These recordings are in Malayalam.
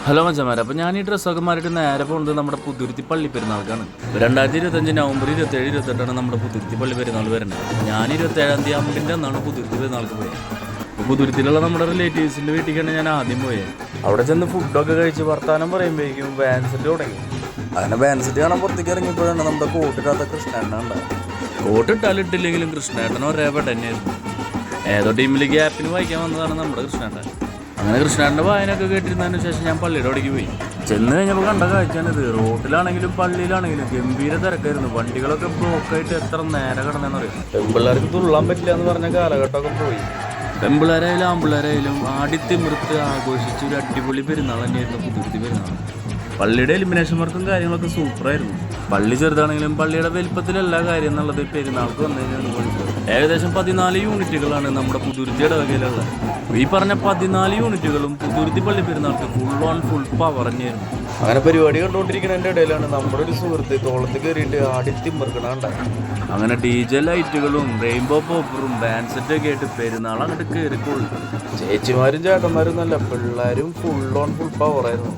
ഹലോ മച്ചന്മാരെ, അപ്പോൾ ഞാൻ ഈ ഡ്രസ്സൊക്കെ മാറിയിട്ട് നേരെ പോകുന്നത് നമ്മുടെ പുതുരുത്തി പള്ളി പെരുന്നാൾക്കാണ്. 2025 നവംബർ 27-28 നമ്മുടെ പുതുരുത്തി പള്ളി പെരുന്നാൾ വരുന്നത്. ഞാൻ 27-ാം തീയതി അമ്പിൻ്റെ അന്നാണ് പുതുരുത്തി പെരുന്നാൾക്ക് പോയത്. പുതുരുത്തിയിലുള്ള നമ്മുടെ റിലേറ്റീവ്സിൻ്റെ വീട്ടിലേക്കാണ് ഞാൻ ആദ്യം പോയത്. അവിടെ ചെന്ന് ഫുഡൊക്കെ കഴിച്ച് വർത്താനം പറയുമ്പോഴേക്കും വാൻസെറ്റ് തുടങ്ങി. അങ്ങനെ വാൻസെറ്റ് കാണാൻ പുറത്തേക്ക് ഇറങ്ങിയപ്പോഴാണ് നമ്മുടെ കോട്ടിട്ടാത്ത കൃഷ്ണേട്ടൻ ഉണ്ടായത്. കോട്ടിട്ടാലിട്ടില്ലെങ്കിലും കൃഷ്ണേട്ടൻ ഒരേപെട്ട തന്നെയായിരുന്നു. ഏതോ ടീമിൽ ഗ്യാപ്പിന് വായിക്കാൻ വന്നതാണ് നമ്മുടെ കൃഷ്ണേട്ടൻ. അങ്ങനെ കൃഷ്ണേട്ടൻ്റെ വായനൊക്കെ കേട്ടിരുന്നതിന് ശേഷം ഞാൻ പള്ളിയുടെ അവിടേക്ക് പോയി. ചെന്ന് കഴിഞ്ഞപ്പോൾ കണ്ട കാഴ്ചയാണിത്. റോട്ടിലാണെങ്കിലും പള്ളിയിലാണെങ്കിലും ഗംഭീര തിരക്കായിരുന്നു. വണ്ടികളൊക്കെ ബ്ലോക്കായിട്ട് എത്ര നേരം കിടന്നെന്നറിയാം. പെമ്പിള്ളേർക്ക് തുള്ളാൻ പറ്റില്ല എന്ന് പറഞ്ഞ കാലഘട്ടമൊക്കെ പോയി. പെമ്പിള്ളേരായാലും ആമ്പിള്ളേരായാലും ആടിത്തിമിർത്ത് ആഘോഷിച്ച് ഒരു അടിപൊളി പെരുന്നാൾ തന്നെയായിരുന്നു പുതുരുത്തി പെരുന്നാൾ. പള്ളിയുടെ എലിമിനേഷൻ വർക്കും കാര്യങ്ങളൊക്കെ സൂപ്പറായിരുന്നു. പള്ളി ചെറുതാണെങ്കിലും പള്ളിയുടെ വലിപ്പത്തിൽ എല്ലാ കാര്യം എന്നുള്ളത് പെരുന്നാൾക്ക് വന്നതിനാണ് മനസ്സിലായത്. ഏകദേശം 14 യൂണിറ്റുകളാണ് നമ്മുടെ പുതുരുത്തി ഇടവകയിലുള്ളത്. ഈ പറഞ്ഞ 14 യൂണിറ്റുകളും പുതുരുത്തി പള്ളി പെരുന്നാൾക്ക് ഫുൾ പവർ തന്നെയായിരുന്നു. അങ്ങനെ പരിപാടി കണ്ടുകൊണ്ടിരിക്കുന്നതിൻ്റെ ഇടയിലാണ് നമ്മുടെ ഒരു സുഹൃത്ത് തോളത്ത് കയറിയിട്ട് ആടിത്തിമിർക്കണുണ്ടായി. അങ്ങനെ DJ ലൈറ്റുകളും റെയിൻബോ പോപ്പറും ബാൻഡ് സെറ്റൊക്കെ ആയിട്ട് പെരുന്നാൾ അങ്ങോട്ട് കയറിക്കൊള്ളു. ചേച്ചിമാരും ചേട്ടന്മാരും നല്ല പിള്ളേരും ഫുൾ പവറായിരുന്നു.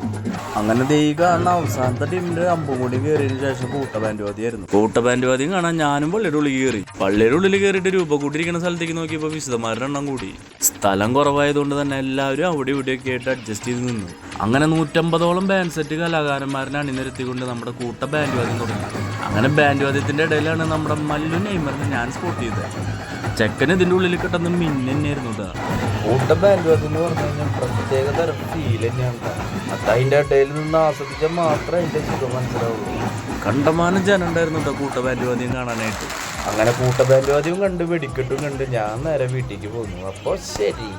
അങ്ങനെ കാണുന്ന അവസാനത്തെ ടീമിന്റെ അമ്പും കൂടി കയറിയതിനു ശേഷം കൂട്ടബാൻഡ്വാദിയായിരുന്നു. കൂട്ടബാൻഡ്വാദിയും കാണാൻ ഞാനും പള്ളിയുടെ ഉള്ളിൽ കയറി. പള്ളിയുടെ ഉള്ളിൽ കയറിയിട്ട് രൂപ കൂട്ടിയിരിക്കുന്ന സ്ഥലത്തേക്ക് നോക്കിയപ്പോൾ വിശുദ്ധന്മാരുടെ എണ്ണം കൂടി. സ്ഥലം കുറവായതുകൊണ്ട് തന്നെ എല്ലാവരും അവിടെ ഇവിടെയൊക്കെ ആയിട്ട് അഡ്ജസ്റ്റ് ചെയ്ത് നിന്നു. അങ്ങനെ 150ഓളം ബാൻഡ് സെറ്റ് കലാകാരന്മാരെ അണിനിരത്തിക്കൊണ്ട് നമ്മുടെ കൂട്ട ബാൻഡ്വാദ്യം തുടങ്ങി. അങ്ങനെ ബാൻഡ്വാദ്യത്തിന്റെ ഇടയിലാണ് നമ്മുടെ മല്ലു നെയ്മറിനെ ഞാൻ സ്പോട്ട് ചെയ്തത്. ചെക്കന് ഇതിൻ്റെ ഉള്ളിൽ കിട്ടുന്ന തന്നെയായിരുന്നു. കൂട്ട ബാൻഡ്വാദ്യം എന്ന് പറഞ്ഞു കഴിഞ്ഞാൽ പ്രത്യേക തരം ഫീൽ തന്നെയാണ്. അതിൻ്റെ ഇടയിൽ നിന്ന് ആസ്വദിച്ചാൽ മാത്രമേ അതിൻ്റെ സുഖം മനസ്സിലാവുള്ളൂ. കണ്ടമാനം ജനം ഉണ്ടായിരുന്നു കേട്ടോ കൂട്ട ബാൻഡ്വാദ്യം കാണാനായിട്ട്. അങ്ങനെ കൂട്ട ബാൻഡ്വാദ്യവും കണ്ട് വെടിക്കെട്ടും കണ്ട് ഞാൻ നേരെ വീട്ടിലേക്ക് പോന്നു. അപ്പോൾ ശരി.